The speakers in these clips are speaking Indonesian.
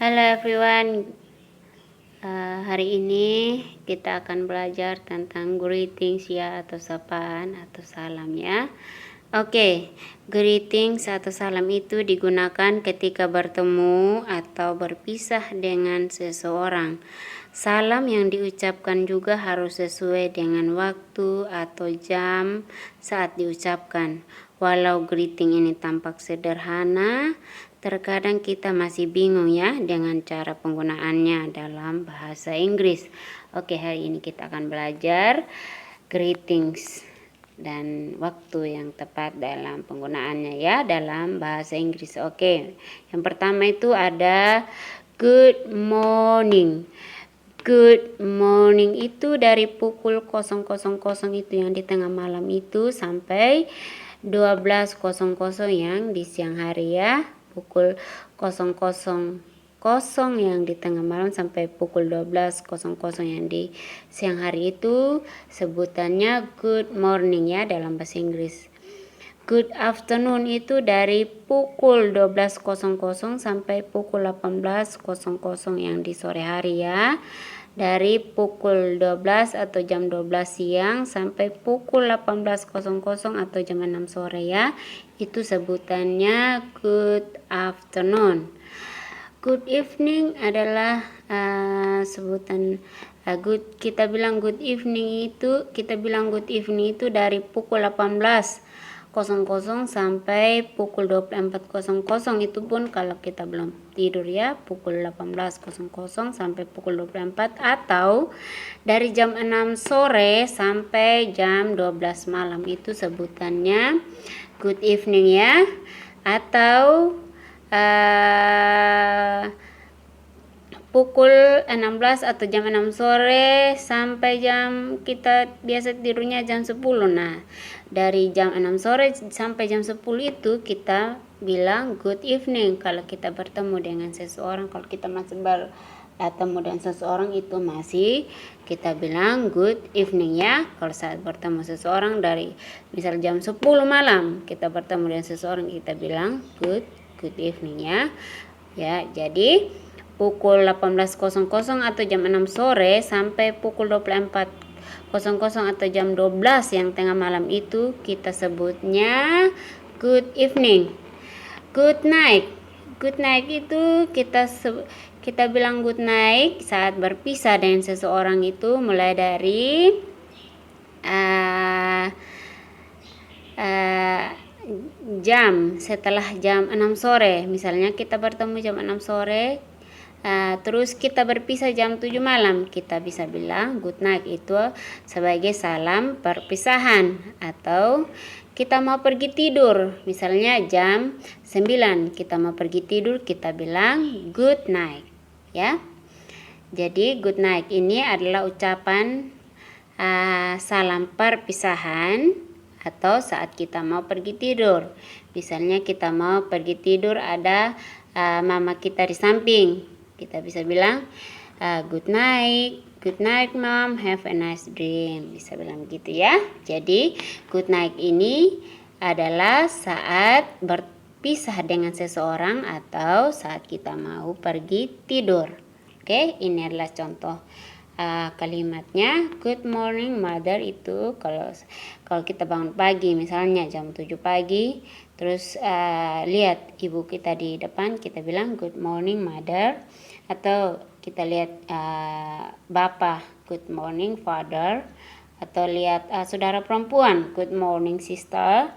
Halo everyone, hari ini kita akan belajar tentang greetings ya, atau sapaan atau salam ya. Oke, greetings atau salam itu digunakan ketika bertemu atau berpisah dengan seseorang. Salam yang diucapkan juga harus sesuai dengan waktu atau jam saat diucapkan. Walau greeting ini tampak sederhana, terkadang kita masih bingung ya dengan cara penggunaannya dalam bahasa Inggris. Oke, hari ini kita akan belajar greetings dan waktu yang tepat dalam penggunaannya ya dalam bahasa Inggris. Oke, yang pertama itu ada good morning. Good morning itu dari pukul 00.00 itu yang di tengah malam itu sampai 12.00 yang di siang hari ya. Pukul 00.00 yang di tengah malam sampai pukul 12.00 yang di siang hari itu sebutannya good morning ya dalam bahasa Inggris. Good afternoon itu dari pukul 12.00 sampai pukul 18.00 yang di sore hari ya. Dari pukul 12 atau jam 12 siang sampai pukul 18.00 atau jam 6 sore ya. Itu sebutannya good afternoon. Good evening adalah sebutan kita bilang good evening itu dari pukul 18.00 sampai pukul 24.00. Itu pun kalau kita belum tidur ya, pukul 18.00 sampai pukul 24, atau dari jam 6 sore sampai jam 12 malam itu sebutannya good evening ya. Atau pukul 16 atau jam 6 sore sampai jam kita biasa tidurnya jam 10. Nah, dari jam 6 sore sampai jam 10 itu kita bilang good evening kalau kita bertemu dengan seseorang. Kalau kita masih bertemu dengan seseorang itu masih kita bilang good evening ya. Kalau saat bertemu seseorang dari misal jam 10 malam kita bertemu dengan seseorang, kita bilang good evening ya. Ya, jadi pukul 18.00 atau jam 6 sore sampai pukul 24.00 atau jam 12 yang tengah malam itu kita sebutnya good evening. Good night. Good night itu kita bilang good night saat berpisah dengan seseorang itu mulai dari jam setelah jam 6 sore. Misalnya kita bertemu jam 6 sore, terus kita berpisah jam 7 malam, kita bisa bilang good night itu sebagai salam perpisahan. Atau kita mau pergi tidur, misalnya jam 9 kita mau pergi tidur, kita bilang good night ya. Jadi good night ini adalah ucapan salam perpisahan atau saat kita mau pergi tidur. Misalnya kita mau pergi tidur, ada mama kita di samping, kita bisa bilang good night mom, have a nice dream, bisa bilang begitu ya. Jadi good night ini adalah saat berpisah dengan seseorang atau saat kita mau pergi tidur. Oke, ini adalah contoh kalimatnya. Good morning mother itu kalau kita bangun pagi misalnya jam 7 pagi, terus lihat ibu kita di depan, kita bilang good morning mother. Atau kita lihat bapak, good morning father. Atau lihat saudara perempuan, good morning sister.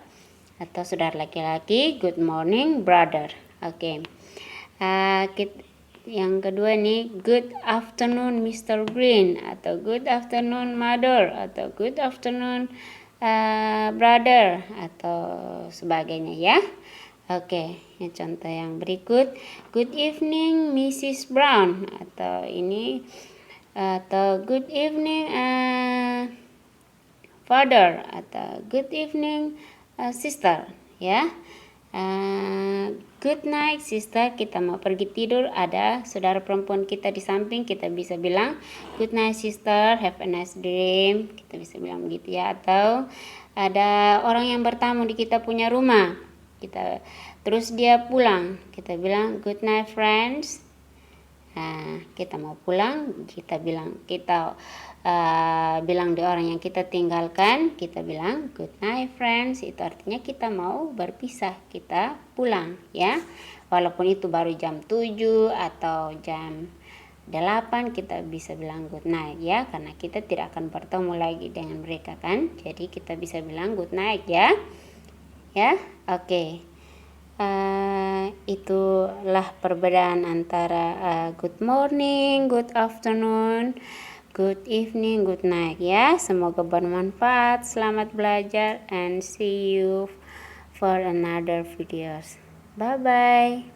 Atau saudara laki-laki, good morning brother. Oke. Yang kedua nih, good afternoon Mr. Green, atau good afternoon mother, atau good afternoon brother, atau sebagainya ya. Oke, ini contoh yang berikut, good evening Mrs. Brown, atau good evening father, atau good evening sister ya. Good night sister, kita mau pergi tidur, ada saudara perempuan kita di samping, kita bisa bilang good night sister, have a nice dream, kita bisa bilang begitu ya. Atau ada orang yang bertamu di kita punya rumah, terus dia pulang, kita bilang good night friends, Kita mau pulang, kita bilang di orang yang kita tinggalkan, kita bilang good night friends. Itu artinya kita mau berpisah, kita pulang ya. Walaupun itu baru jam 7 atau jam 8, kita bisa bilang good night ya, karena kita tidak akan bertemu lagi dengan mereka kan. Jadi kita bisa bilang good night ya. Oke. Itulah perbedaan antara good morning, good afternoon, good evening, good night ya. Semoga bermanfaat. Selamat belajar and see you for another videos. Bye bye.